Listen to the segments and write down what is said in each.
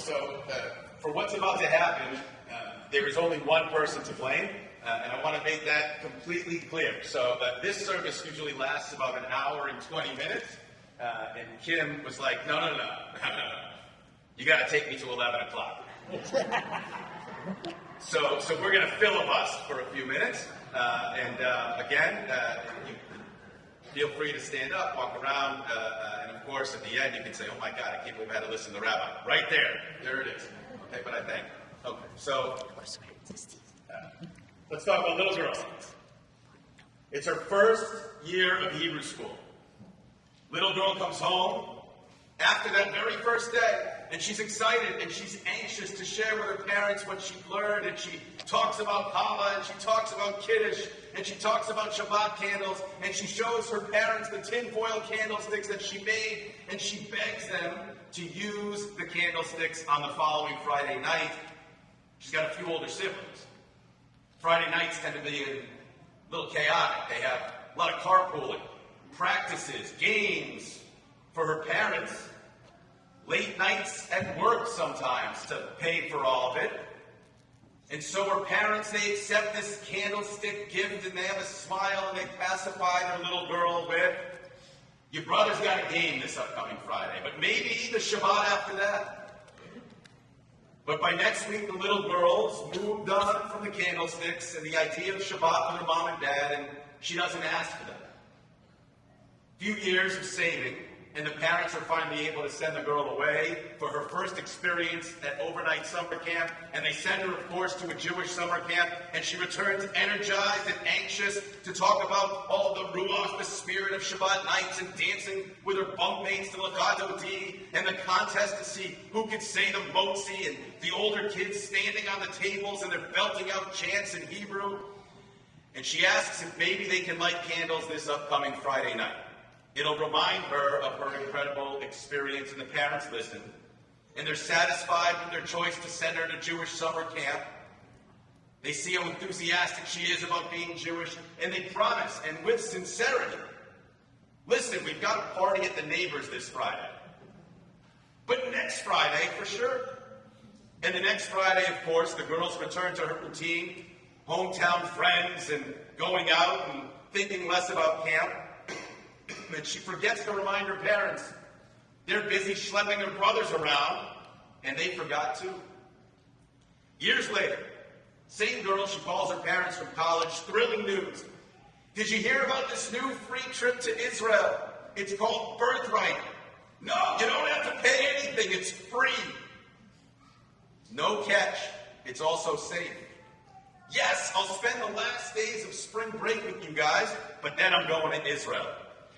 So, for what's about to happen, there is only one person to blame, and I want to make that completely clear. So, this service usually lasts about an hour and 20 minutes, and Kim was like, no. You got to take me to 11 o'clock. So we're going to filibuster for a few minutes, again, you feel free to stand up, walk around, and of course, at the end, you can say, oh my God, I can't believe I had to listen to the rabbi. Right there it is. Okay, but I think. Okay, so let's talk about little girl. It's her first year of Hebrew school. Little girl comes home after that very first day, and she's excited and she's anxious to share with her parents what she learned, and she talks about challah, and she talks about kiddush, and she talks about Shabbat candles, and she shows her parents the tinfoil candlesticks that she made, and she begs them to use the candlesticks on the following Friday night. She's got a few older siblings. Friday nights tend to be a little chaotic. They have a lot of carpooling, practices, games for her parents, late nights at work sometimes to pay for all of it. And so her parents, they accept this candlestick gift, and they have a smile, and they pacify their little girl with, your brother's got a game this upcoming Friday, but maybe the Shabbat after that. But by next week, the little girl's moved on from the candlesticks and the idea of Shabbat with her mom and dad, and she doesn't ask for them. A few years of saving, and the parents are finally able to send the girl away for her first experience at overnight summer camp, and they send her, of course, to a Jewish summer camp, and she returns energized and anxious to talk about all the ruach, the spirit of Shabbat nights, and dancing with her bunkmates to Legato D, and the contest to see who could say the motzi, and the older kids standing on the tables, and they're belting out chants in Hebrew. And she asks if maybe they can light candles this upcoming Friday night. It'll remind her of her incredible experience, and the parents listen. And they're satisfied with their choice to send her to Jewish summer camp. They see how enthusiastic she is about being Jewish, and they promise, and with sincerity, listen, we've got a party at the neighbors this Friday. But next Friday, for sure. And the next Friday, of course, the girls return to her routine, hometown friends, and going out and thinking less about camp. And she forgets to remind her parents. They're busy schlepping their brothers around, and they forgot too. Years later, same girl, she calls her parents from college, thrilling news. Did you hear about this new free trip to Israel? It's called Birthright. No, you don't have to pay anything, it's free. No catch, it's also safe. Yes, I'll spend the last days of spring break with you guys, but then I'm going to Israel.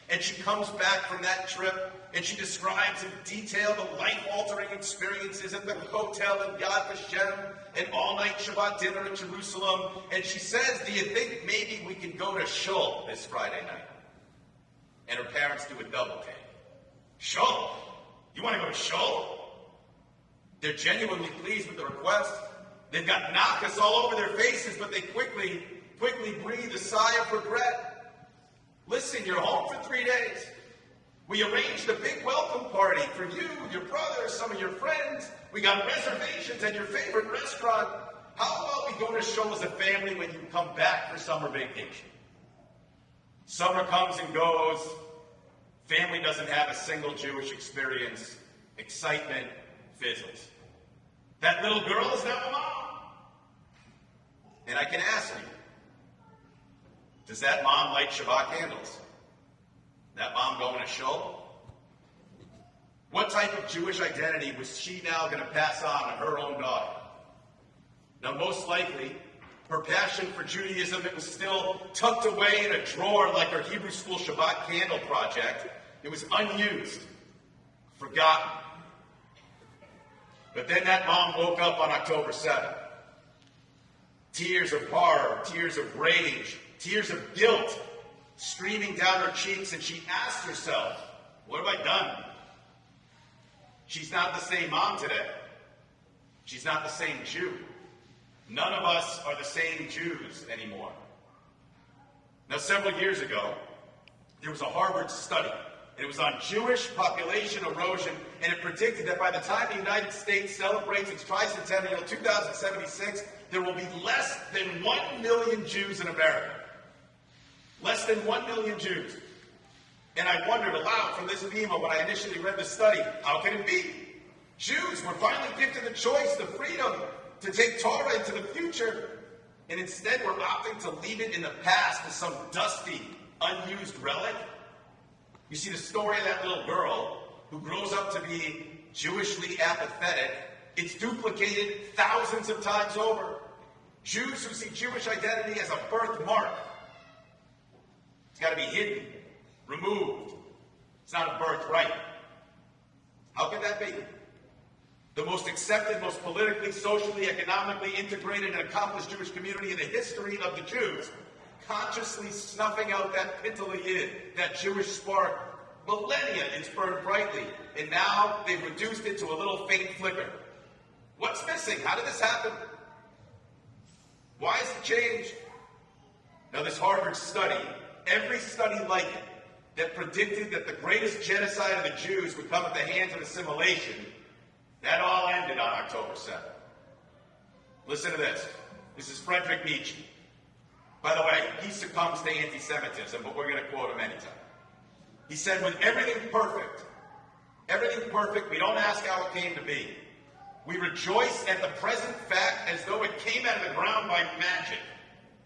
And she comes back from that trip, and she describes in detail the life-altering experiences at the hotel in Yad Vashem, and all-night Shabbat dinner in Jerusalem. And she says, do you think maybe we can go to Shul this Friday night? And her parents do a double take. Shul? You want to go to Shul? They're genuinely pleased with the request. They've got knockas all over their faces, but they quickly breathe a sigh of regret. Listen, you're home for 3 days. We arranged a big welcome party for you, your brother, some of your friends. We got reservations at your favorite restaurant. How about we go to Shul as a family when you come back for summer vacation? Summer comes and goes. Family doesn't have a single Jewish experience. Excitement fizzles. That little girl is now a mom. And I can ask you, does that mom light Shabbat candles? That mom going to Shul? What type of Jewish identity was she now going to pass on to her own daughter? Now, most likely, her passion for Judaism, it was still tucked away in a drawer like her Hebrew school Shabbat candle project. It was unused, forgotten. But then that mom woke up on October 7th. Tears of horror, tears of rage, tears of guilt streaming down her cheeks, and she asked herself, what have I done? She's not the same mom today. She's not the same Jew. None of us are the same Jews anymore. Now, several years ago, there was a Harvard study And it was on Jewish population erosion, and it predicted that by the time the United States celebrates its tricentennial 2076, there will be less than 1 million Jews in America. Less than 1 million Jews. And I wondered aloud from this bema when I initially read the study, how can it be? Jews were finally gifted the choice, the freedom to take Torah into the future, and instead we're opting to leave it in the past as some dusty, unused relic. You see, the story of that little girl who grows up to be Jewishly apathetic, it's duplicated thousands of times over. Jews who see Jewish identity as a birthmark. It's got to be hidden, removed. It's not a birthright. How could that be? The most accepted, most politically, socially, economically integrated and accomplished Jewish community in the history of the Jews, consciously snuffing out that pitala yid, that Jewish spark. Millennia it's burned brightly, and now they've reduced it to a little faint flicker. What's missing? How did this happen? Why has it changed? Now this Harvard study, every study like it, that predicted that the greatest genocide of the Jews would come at the hands of assimilation, that all ended on October 7th. Listen to this. This is Friedrich Nietzsche. By the way, he succumbs to anti-Semitism, but we're going to quote him anytime. He said, with everything perfect, we don't ask how it came to be. We rejoice at the present fact as though it came out of the ground by magic.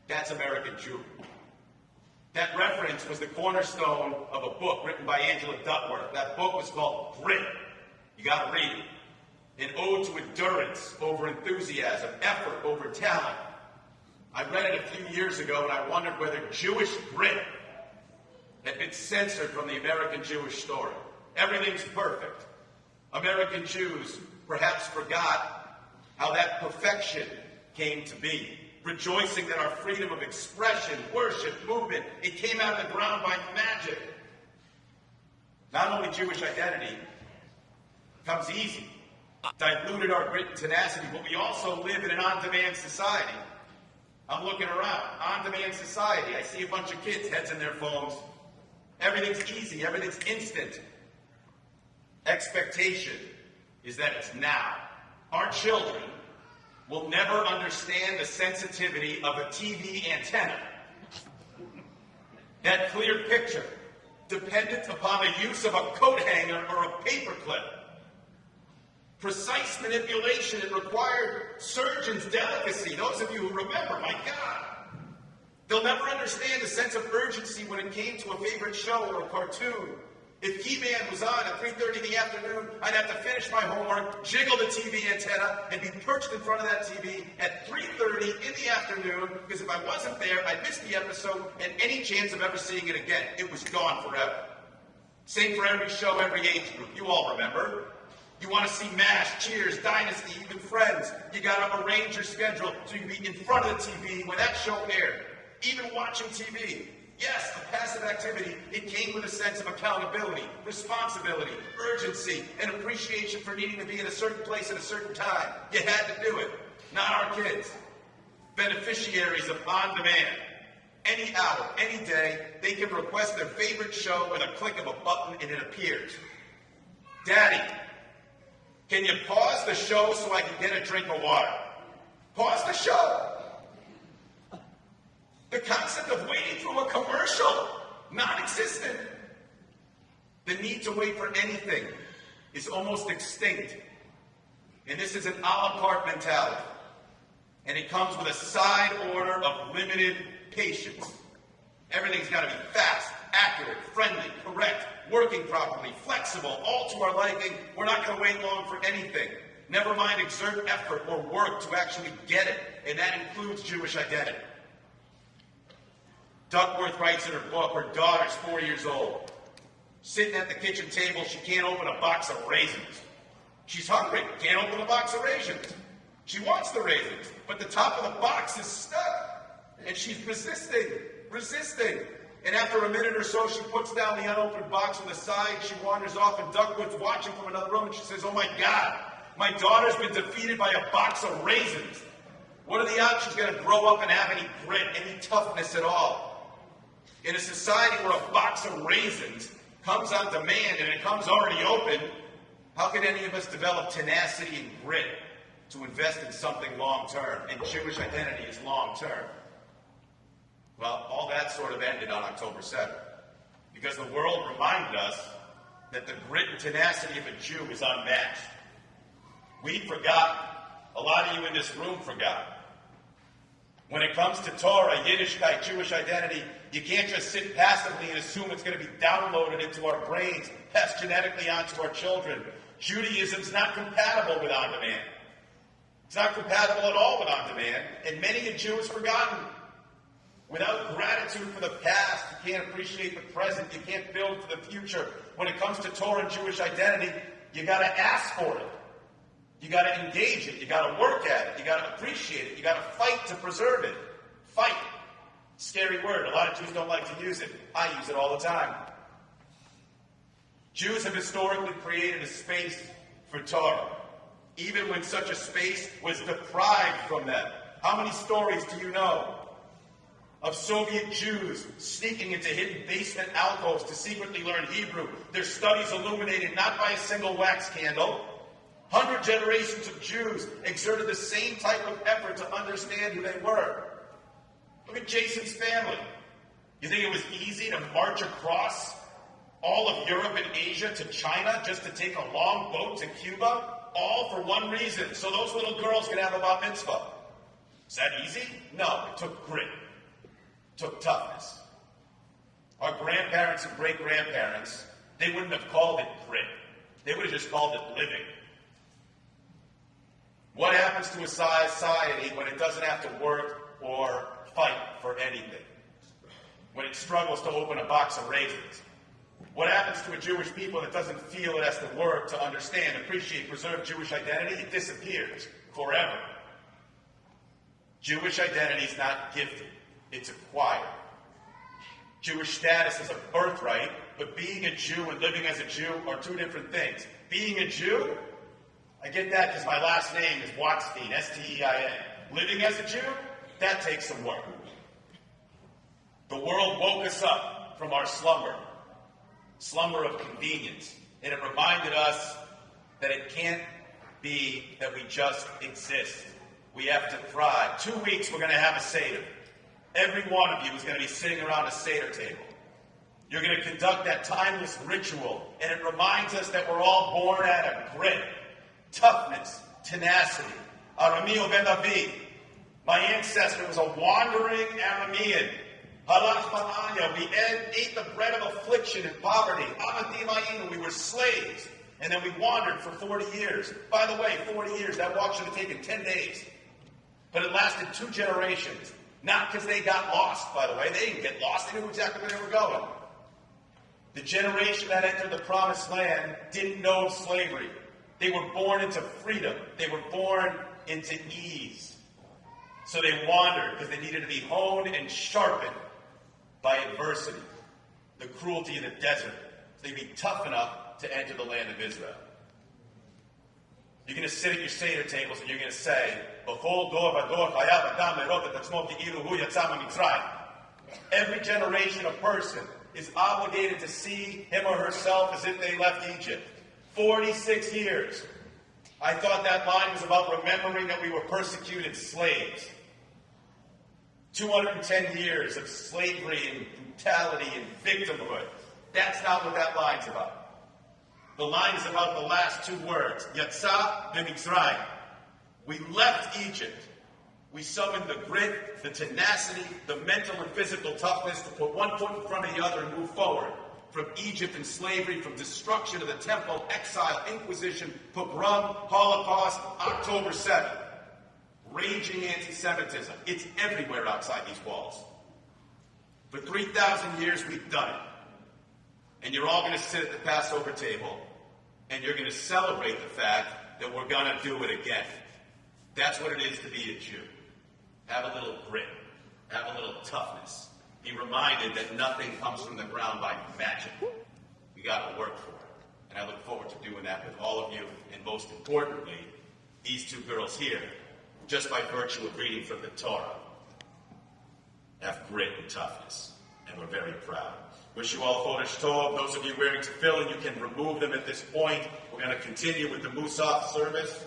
That's American Jewry. That reference was the cornerstone of a book written by Angela Duckworth. That book was called Grit. You got to read it. An ode to endurance over enthusiasm, effort over talent. I read it a few years ago, and I wondered whether Jewish grit had been censored from the American Jewish story. Everything's perfect. American Jews perhaps forgot how that perfection came to be. Rejoicing that our freedom of expression, worship, movement, it came out of the ground by magic. Not only Jewish identity comes easy, diluted our grit and tenacity, but we also live in an on-demand society. I'm looking around, on-demand society. I see a bunch of kids, heads in their phones. Everything's easy, everything's instant. Expectation is that it's now. Our children will never understand the sensitivity of a TV antenna. That clear picture, dependent upon the use of a coat hanger or a paper clip. Precise manipulation, it required surgeon's delicacy. Those of you who remember, my God. They'll never understand the sense of urgency when it came to a favorite show or a cartoon. If He-Man was on at 3:30 in the afternoon, I'd have to finish my homework, jiggle the TV antenna, and be perched in front of that TV at 3:30 in the afternoon, because if I wasn't there, I'd miss the episode and any chance of ever seeing it again. It was gone forever. Same for every show, every age group. You all remember. You want to see MASH, Cheers, Dynasty, even Friends. You got to arrange your schedule so you can be in front of the TV when that show aired. Even watching TV. Yes, a passive activity, it came with a sense of accountability, responsibility, urgency, and appreciation for needing to be in a certain place at a certain time. You had to do it. Not our kids. Beneficiaries of on-demand. Any hour, any day, they can request their favorite show with a click of a button and it appears. Daddy, can you pause the show so I can get a drink of water? Pause the show. The concept of waiting through a commercial, non-existent. The need to wait for anything is almost extinct. And this is an a la carte mentality. And it comes with a side order of limited patience. Everything's got to be fast, accurate, friendly, correct, working properly, flexible, all to our liking. We're not going to wait long for anything. Never mind exert effort or work to actually get it. And that includes Jewish identity. Duckworth writes in her book, her daughter's 4 years old. Sitting at the kitchen table, she can't open a box of raisins. She's hungry, can't open a box of raisins. She wants the raisins, but the top of the box is stuck. And she's resisting. And after a minute or so, she puts down the unopened box on the side, she wanders off, and Duckworth's watching from another room, and she says, "Oh my God, my daughter's been defeated by a box of raisins. What are the odds she's going to grow up and have any grit, any toughness at all?" In a society where a box of raisins comes on demand and it comes already open, how can any of us develop tenacity and grit to invest in something long-term? And Jewish identity is long-term. Well, all that sort of ended on October 7th, because the world reminded us that the grit and tenacity of a Jew is unmatched. We forgot. A lot of you in this room forgot. When it comes to Torah, Yiddishkeit, Jewish identity, you can't just sit passively and assume it's going to be downloaded into our brains, passed genetically onto our children. Judaism's not compatible with on-demand. It's not compatible at all with on-demand, and many a Jew has forgotten. Without gratitude for the past, you can't appreciate the present, you can't build for the future. When it comes to Torah and Jewish identity, you got to ask for it. You got to engage it. You got to work at it. You got to appreciate it. You got to fight to preserve it. Fight. Scary word. A lot of Jews don't like to use it. I use it all the time. Jews have historically created a space for Torah, even when such a space was deprived from them. How many stories do you know of Soviet Jews sneaking into hidden basement alcoves to secretly learn Hebrew, their studies illuminated not by a single wax candle? 100 generations of Jews exerted the same type of effort to understand who they were. Look at Jason's family. You think it was easy to march across all of Europe and Asia to China just to take a long boat to Cuba? All for one reason, so those little girls could have a bat mitzvah. Is that easy? No, it took grit. It took toughness. Our grandparents and great-grandparents, they wouldn't have called it grit. They would have just called it living. What happens to a society when it doesn't have to work or fight for anything? When it struggles to open a box of raisins? What happens to a Jewish people that doesn't feel it has to work to understand, appreciate, preserve Jewish identity? It disappears forever. Jewish identity is not gifted. It's acquired. Jewish status is a birthright, but being a Jew and living as a Jew are two different things. Being a Jew, I get that because my last name is Watstein, S-T-E-I-N. Living as a Jew, that takes some work. The world woke us up from our slumber of convenience, and it reminded us that it can't be that we just exist. We have to thrive. 2 weeks we're going to have a seder. Every one of you is going to be sitting around a seder table. You're going to conduct that timeless ritual, and it reminds us that we're all born out of grit, toughness, tenacity. Arameo ben David. My ancestor was a wandering Aramean. Halach Ma'anya. We ate the bread of affliction and poverty. Amadim Ayinu. We were slaves. And then we wandered for 40 years. By the way, 40 years, that walk should have taken 10 days. But it lasted 2 generations. Not because they got lost, by the way. They didn't get lost. They knew exactly where they were going. The generation that entered the promised land didn't know slavery. They were born into freedom. They were born into ease. So they wandered because they needed to be honed and sharpened by adversity, the cruelty of the desert. So they'd be tough enough to enter the land of Israel. You're going to sit at your seder tables and you're going to say, every generation of person is obligated to see him or herself as if they left Egypt. 46 years. I thought that line was about remembering that we were persecuted slaves. 210 years of slavery and brutality and victimhood. That's not what that line's about. The line is about the last 2 words. Yatsa v'Mitzrayim. We left Egypt. We summoned the grit, the tenacity, the mental and physical toughness to put one foot in front of the other and move forward. From Egypt and slavery, from destruction of the temple, exile, inquisition, pogrom, Holocaust, October 7th. Raging anti-Semitism. It's everywhere outside these walls. For 3,000 years, we've done it. And you're all going to sit at the Passover table, and you're going to celebrate the fact that we're going to do it again. That's what it is to be a Jew. Have a little grit. Have a little toughness. Be reminded that nothing comes from the ground by magic. We got to work for it. And I look forward to doing that with all of you, and most importantly, these 2 girls here, just by virtue of reading from the Torah, have grit and toughness, and we're very proud. Wish you all Chodesh Tov. Those of you wearing tefillin, you can remove them at this point. We're going to continue with the Musaf service.